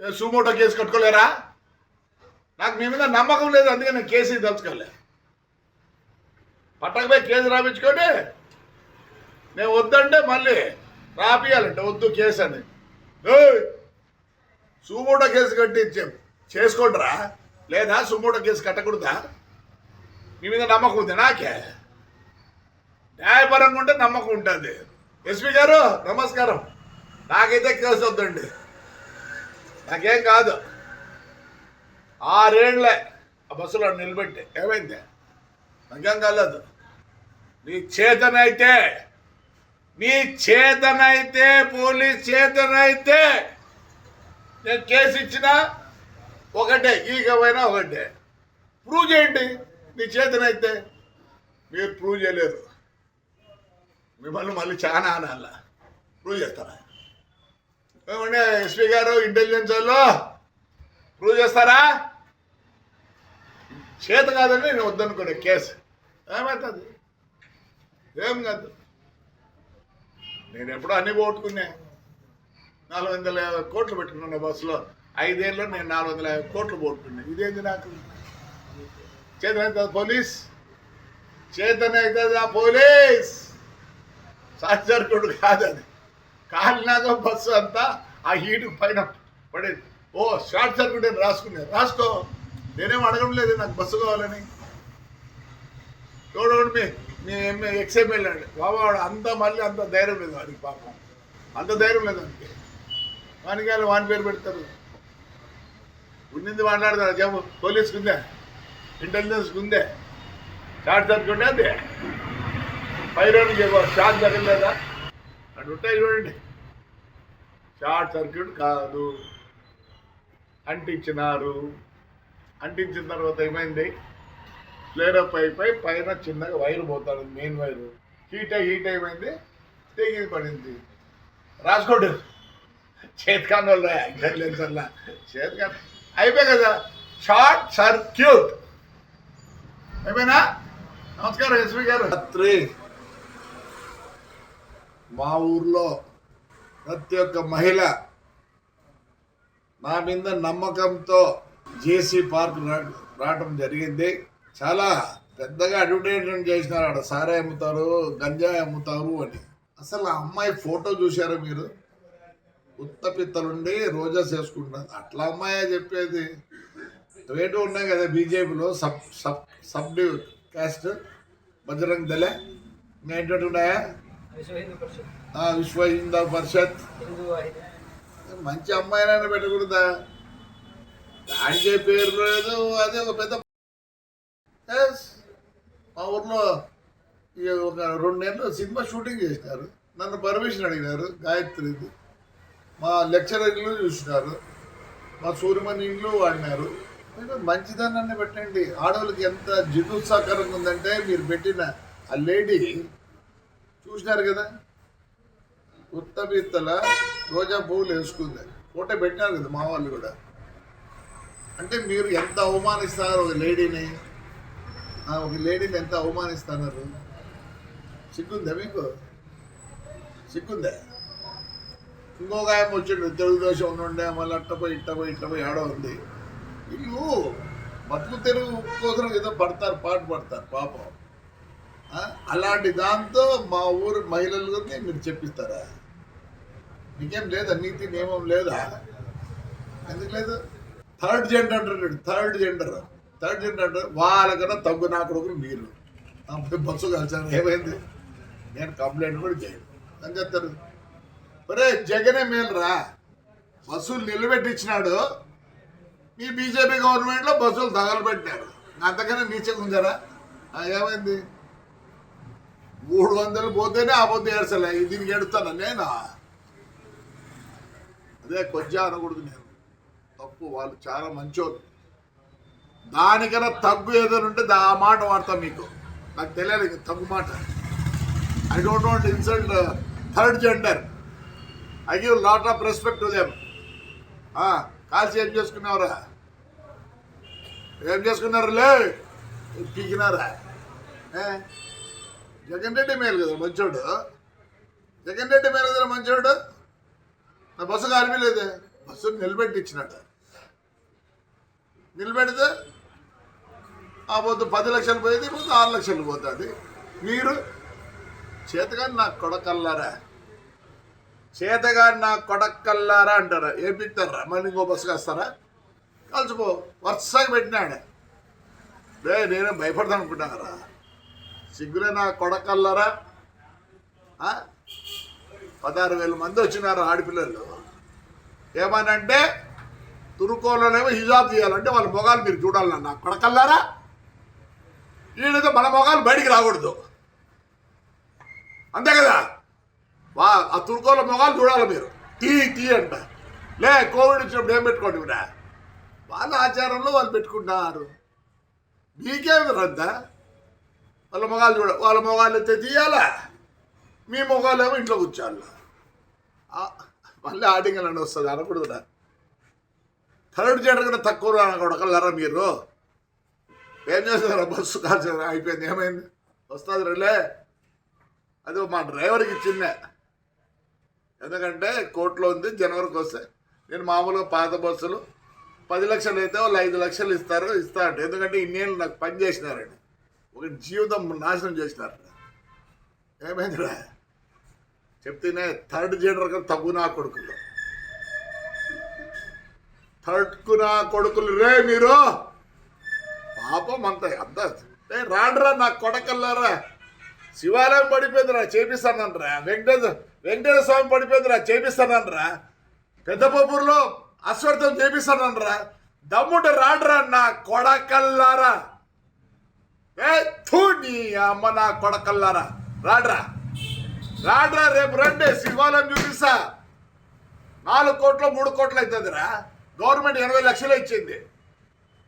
Suo motu case కట్టుకోలేరా? నాకు మీ మీద నమ్మకం లేదు, అందుకే నేను కేసు దలుచుకోలే. పట్టకపోయి కేసు రాపించుకొని నేను వద్దంటే మళ్ళీ రాపియాలంటే వద్దు కేసు అని. సుమోటో కేసు కట్టి చేసుకోండిరా, లేదా సుమోటో కేసు కట్టకూడదా? మీ మీద నమ్మకం ఉంది నాకే, న్యాయపరంగా ఉంటే నమ్మకం ఉంటుంది. ఎస్పీ గారు నమస్కారం. నాకైతే కేసు వద్దండి, నాకేం కాదు. 6 ఏళ్ళే ఆ బస్సులో నిలబెట్టి ఏమైంది? నాకేం కాలేదు. నీ చేతనైతే పోలీస్ చేతనైతే నేను కేసు ఇచ్చినా ఒకటే, ఈగమైనా ఒకటే. ప్రూవ్ చేయండి నీ చేతనైతే. మీరు ప్రూవ్ చేయలేరు, మిమ్మల్ని మళ్ళీ చాలా అనాల. ప్రూవ్ చేస్తారా? ఏమంటే ఎస్పీ గారు, ఇంటెలిజెన్స్ వాళ్ళు ప్రూవ్ చేస్తారా? చేత కాదని నేను వద్దనుకునే కేసు ఏమవుతుంది? ఏం కాదు. నేను ఎప్పుడో అన్ని పోగొట్టుకున్నా. 450 కోట్లు పెట్టుకున్నాను బస్సులో. 5 ఏళ్ళలో నేను 450 కోట్లు పోగొట్టుకున్నా. ఇదేంది నాకు? చేతనవుతుందా పోలీస్? చేతనవుతుందా పోలీస్? షార్ట్ సర్క్యూట్ కాదు అది. కాలినాక బస్సు అంతా ఆ హీటు పైన పడేది. ఓ షార్ట్ సర్క్యూట్ అని రాసుకో. నేనేం అడగడం లేదు నాకు బస్సు కావాలని. చూడండి మీ ఎక్స్ఎంఎల్ అండి బాబావాడు మళ్ళీ అంత ధైర్యం లేదు వాడికి, పాపం అంత ధైర్యం లేదు వానికి. వానికి వాని పేరు పెడతారు. ఉన్నింది మాట్లాడతారు. చెప్పు, పోలీస్కి ఉందే, ఇంటెలిజెన్స్కి ఉందే. షార్ట్ సర్క్యూట్ అది పైరోని షార్ట్ తగలేదా అటు ఉంటాయి చూడండి. షార్ట్ సర్క్యూట్ కాదు, అంటించినారు. అంటించిన తర్వాత ఏమైంది? ఫ్లేరప్ అయిపోయి పైన చిన్నగా వైరు పోతాడు, మెయిన్ వైరు. హీట్ ఏమైంది? తెగి పడింది. రాసుకోండి. చేతికాని వాళ్ళు ఇంటెలిజెన్స్ వల్ల చేతికాని అయిపోయి కదా. షార్ట్ సర్క్యూట్ అయిపోయినా. నమస్కారం ఎస్పీ గారు. రాత్రి మా ఊర్లో ప్రతి ఒక్క మహిళ నా మీద నమ్మకంతో జేసీ పార్క్ రావడం జరిగింది. చాలా పెద్దగా అడ్వర్టైజ్మెంట్ చేసినారు. ఆడ సారా అమ్ముతారు, గంజాయి అమ్ముతారు అని. అసలు ఆ అమ్మాయి ఫోటో చూసారా మీరు? ఉత్తపిత్తలుండి రోజా చేసుకుంటున్నారు. అట్లా అమ్మాయే చెప్పేది. రేటు ఉన్నాయి కదా బీజేపీలో సబ్ క్యాస్ట్, బజరంగ్ దళ, ఏంటంటే ఉన్నాయా? విశ్వ హిందూ పరిషత్. మంచి అమ్మాయినైనా పెట్టకూడదా? దానికే పేరు లేదు. అదే ఒక పెద్ద మా ఊర్లో ఒక 2 నెలలు సినిమా షూటింగ్ చేసినారు. నన్ను పర్మిషన్ అడిగినారు. గాయత్రిది మా లెక్చరర్ ఇల్లు చూసినారు, మా సూర్యమణి ఇల్లు వాడినారు. మంచిదాన్ని పెట్టండి. ఆడవాళ్ళకి ఎంత జిగుత్సాకరంగా ఉందంటే మీరు పెట్టిన ఆ లేడీ చూసినారు కదా, ఉత్తబిత్తల రోజా పువ్వులు వేసుకుంది. ఫోటో పెట్టినారు కదా మా వాళ్ళు కూడా. అంటే మీరు ఎంత అవమానిస్తున్నారు ఒక లేడీని ఎంత అవమానిస్తున్నారు? సిగ్గుందా మీకు? సిగ్గుందా? ఇంకొక ఆయన వచ్చిండు, తెలుగుదేశం ఉండే, మళ్ళీ ఇట్టపోయి ఆడ ఉంది. వీళ్ళు బతుకు తెరువు కోసం ఏదో పాటు పడతారు పాపం. అలాంటి దాంతో మా ఊరు మహిళలు మీరు చెప్పిస్తారా? మీకేం లేదా? నీతి నియమం లేదా? ఎందుకు లేదు? థర్డ్ జెండర్ వాళ్ళకన్నా తగ్గు నా కొడుకుని మీరు బస్సు కలిసారు. ఏమైంది? నేను కంప్లైంట్ కూడా చేయను అని చెప్తారు. ఒరే జగనే మేలురా, బస్సులు నిలబెట్టించినాడు. మీ బీజేపీ గవర్నమెంట్లో బస్సులు తగలబెట్టినారు. అంతకన్నా నీచంగా ఉందారా? ఏమైంది? 300 పోతేనే ఆ పొద్దు ఏడ్చలే. దీనికి ఎడుతాను నేను. అదే కొంచెం అనకూడదు. నేను తప్పు, వాళ్ళు చాలా మంచోళ్ళు. దానికన్నా తగ్గు ఏదైనా ఉంటే ఆ మాట వాడతా. మీకు నాకు తెలియదు తగ్గు మాట. I don't want insult third gender. I give lot of respect to them. కాల్చి ఏం చేసుకున్నావురా? ఏం చేసుకున్నారులే? పీకినారా? జగన్ రెడ్డి మేలు కదా మంచోడు. నా బస్సు కాలిపోలేదు. బస్సును నిలబెట్టించినాడు. నిలబెడితే ఆ పొద్దు 10 లక్షలు పోయేది, ఇప్పుడు 6 లక్షలు పోతుంది. మీరు చేతగాని నా కొడకల్లారా, చేతగాని నా కొడకల్లారా అంటారా? ఏం పిక్తారా? మళ్ళీ ఇంకో బస్సుకి వస్తారా? కలిసిపో. వరుసగా పెట్టినాడు. నేనే భయపడతాను అనుకుంటున్నారా? సిగ్గులే నా కొడకల్లారా. 16,000 మంది వచ్చినారు ఆడపిల్లలు. ఏమనంటే తురుకోలోనేమో హిజాబ్ తీయాలంటే వాళ్ళ మొగాలు మీరు చూడాలన్నా కొడకల్లారా. ఈడైతే మన మొగాలు బయటికి రాకూడదు, అంతే కదా? ఆ తురుకోల మొగాలు చూడాలి మీరు. టీ అంట. కోవిడ్ వచ్చినప్పుడు ఏం పెట్టుకోండి కూడా వాళ్ళ ఆచారంలో వాళ్ళు పెట్టుకుంటున్నారు. మీకేమి రద్దా? వాళ్ళ మొగాలు వాళ్ళ మొగాలు అయితే తీయాలా, మీ మొగాలు ఏమో ఇంట్లో కూర్చోాల. మళ్ళీ ఆడింగల్ అని వస్తుంది అనకూడదురా. థర్డ్ జెండర్ కన్నా తక్కువ కొడకల్లారా మీరు. ఏం చేస్తారా? బస్సు కాల్చ అయిపోయింది. ఏమైంది? వస్తుంది రేలే. అది మా డ్రైవర్కి చిన్న, ఎందుకంటే కోర్టులో ఉంది. జనవరికి వస్తే నేను మామూలుగా పాత బస్సులు 10 లక్షలు అయితే వాళ్ళు 5 లక్షలు ఇస్తా అంటే, ఎందుకంటే ఇన్నేళ్ళు నాకు పని చేసినారండి. ఒక జీవితం నాశనం చేసినారు. ఏమైందిరా చెప్తేనే థర్డ్ జెండర్ కన్నా తగ్గు నా కొడుకులు, థర్డ్కు నా కొడుకులు రే మీరు. పాపం అంతా రాండ్రా నా కొడకల్లారా. శివాలయం పడిపోయిందిరా, చేపిస్తానంటరా. వెంకటేశ్వర స్వామి పడిపోయిందిరా, చేపిస్తానంటరా. పెద్దపూర్లో అశ్వర్థం చేపిస్తానంటరా. దమ్ముంటే రాండ్రా నా కొడకల్లారా. నీ అమ్మ నా కొడకల్లారా, రాడ్రా. రేపు రండి, శివాలయం చూపిస్తా. 4 కోట్లు 3 కోట్లు అవుతుందిరా. గవర్నమెంట్ 80 లక్షలు ఇచ్చింది.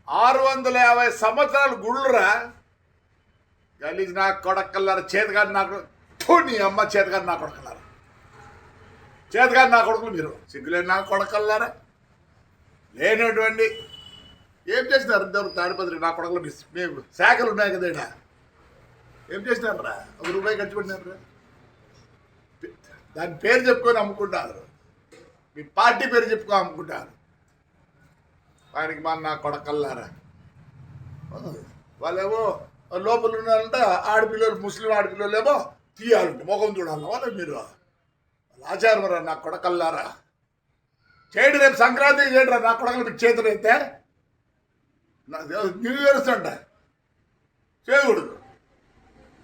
650 సంవత్సరాలు గుళ్ళురా. గలీజ్ నా కొడకల్లారా. చేతగాని నాకు నీ అమ్మ చేతగాని నా కొడకల్లారా. చేతగాని నా కొడుకులు మీరు. సిగ్గులేని నా కొడకల్లారా. లేనటువంటి ఏం చేసినారు? ఇద్దరు తాడిపత్రి నా కొడకలు మేము శాఖలు ఉన్నాయి కదా, ఏం చేసినారా? 1 రూపాయి ఖర్చు పెట్టినారా? దాని పేరు చెప్పుకొని అమ్ముకుంటారు. మీ పార్టీ పేరు చెప్పుకొని అమ్ముకుంటారు. వానికి మా నా కొడకల్లారా. వాళ్ళేమో లోపల ఉన్నారంట ఆడపిల్లలు, ముస్లిం ఆడపిల్లలు ఏమో తీయాలంటే ముఖం చూడాలి. వాళ్ళు మీరు వాళ్ళ ఆచారం రా నా కొడకల్లారా. చేయండి, రేపు సంక్రాంతి చేయండి రా నా కొడకలు. మీకు చేతులు అయితే న్యూ ఇయర్స్ అంట చేయకూడదు.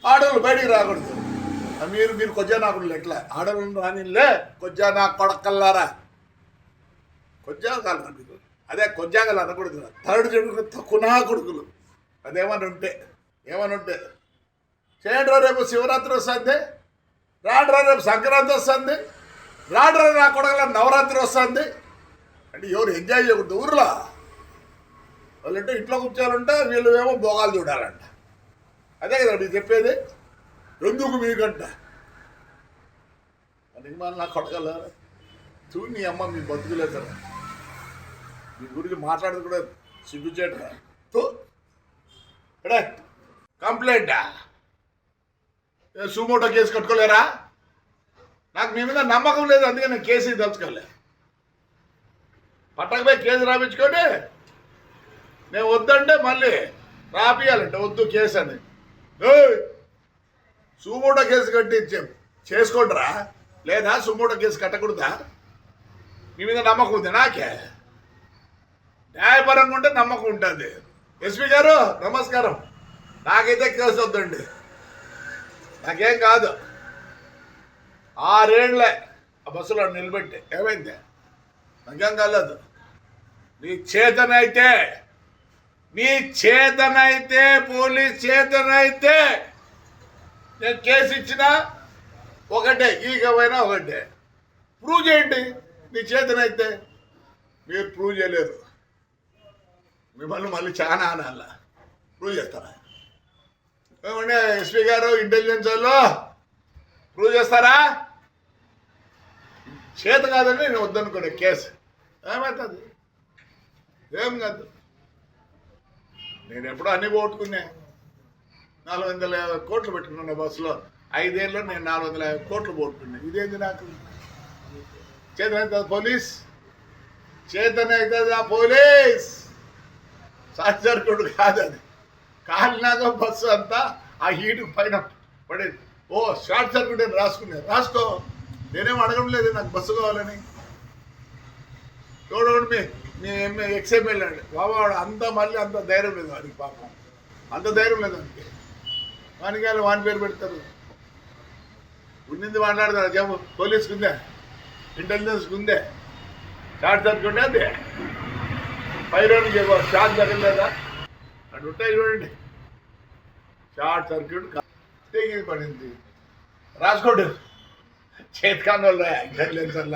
ఆడవాళ్ళు బయటికి రాకూడదు. మీరు కొజ్జా నాకుడు ఎట్లా ఆడవాళ్ళు రానిలే. కొజ్జా నా కొడకల్లారా. కొజ్జాగాలు మీరు అదే కొజ్జాగాలు అనకూడదు. థర్డ్ జెండర్ తక్కువ నా కొడుకులు. అదేమని ఉంటే చేయండి రా. రేపు శివరాత్రి వస్తుంది, రాడ్రా. రేపు సంక్రాంతి వస్తుంది, రాడ్రా. నా కొడకల నవరాత్రి వస్తుంది. అంటే ఎవరు ఎంజాయ్ చేయకూడదు ఊర్లో. వాళ్ళంటే ఇంట్లో కూర్చోాలంటే వీళ్ళు ఏమో భోగాలు చూడాలంట. అదే కదా మీరు చెప్పేది. ఎందుకు మీకంట అని నా కొడకల చూడు నీ అమ్మ మీ బతుకులేదు. మీ గురించి మాట్లాడదు కూడా సిగ్గుచేట. కంప్లైంటా? Suo motu case కట్టుకోలేరా? నాకు మీ మీద నమ్మకం లేదు, అందుకే నేను కేసు దలుచుకోలే. పట్టకపోయి కేసు రాపించుకొని నేను వద్దంటే మళ్ళీ రాపియాలంటే వద్దు కేసు అని. సుమోటో కేసు కట్టి చేసుకోండిరా. లేదా సుమోటో కేసు కట్టకూడదా? మీ మీద నమ్మకం ఉంది. నాకే న్యాయపరంగా ఉంటే నమ్మకం ఉంటుంది. ఎస్పీ గారు నమస్కారం. నాకైతే కేసు వద్దండి, నాకేం కాదు. 6 ఏళ్ళే ఆ బస్సులో నిలబెట్టి ఏమైంది? నాకేం కాలేదు. నీ చేతనైతే పోలీస్ చేతనైతే నేను కేసు ఇచ్చినా ఒకటే, ఈగమైనా ఒకటే. ప్రూవ్ చేయండి. నీ చేతనైతే మీరు ప్రూవ్ చేయలేరు. మిమ్మల్ని మళ్ళీ చాలా అనాల ప్రూవ్ చేస్తారా? ఏమంటే ఎస్పీ గారు ఇంటెలిజెన్స్ వాళ్ళు ప్రూవ్ చేస్తారా? చేత కాదని నేను వద్దనుకునే కేసు ఏమవుతుంది? ఏం కాదు. నేను ఎప్పుడో అన్ని పోగొట్టుకున్నా. 450 కోట్లు పెట్టుకున్నా బస్సులో. 5 ఏళ్ళలో నేను 450 కోట్లు పోగొట్టుకున్నా. ఇదేంది నాకు చేతనైతే పోలీస్ చేతన అవుతుంది ఆ పోలీస్ షార్ట్ సర్క్యూట్ కాదు అది. కాలినాక బస్సు అంతా ఆ హీటు పైన పడేది. ఓ షార్ట్ సర్క్యూట్ అని రాసుకునేది. రాసుకో, నేనేం అడగడం లేదు నాకు బస్సు కావాలని. చూడండి మీ ఎక్స్ఎంఎల్ అండి బాబావాడు అంత మళ్ళీ అంత ధైర్యం లేదు వాడికి, పాపం అంత ధైర్యం లేదు వానికి. వానికి వాని పేరు పెడతారు. ఉన్నింది మాట్లాడతారు. జమ్ము పోలీస్కి ఉందే, ఇంటెలిజెన్స్కి ఉందే, షార్ట్ సర్క్యూట్ అదే పైరోనికి షార్ట్ తగలేదా అటు ఉంటాయి చూడండి. షార్ట్ సర్క్యూట్ తెగి పడింది. రాసుకోండి చేతికాని వల్ల ఇంటెలిజెన్స్ వల్ల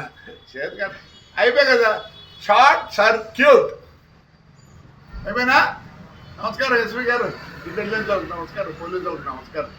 చేతికాని అయిపోయి కదా. షార్ట్ సర్క్యూట్ అయిపోయినా. నమస్కారం ఎస్పీ గారు, ఇంటెలిజెన్స్ వాళ్ళకి నమస్కారం, పోలీసు వాళ్ళకి నమస్కారం.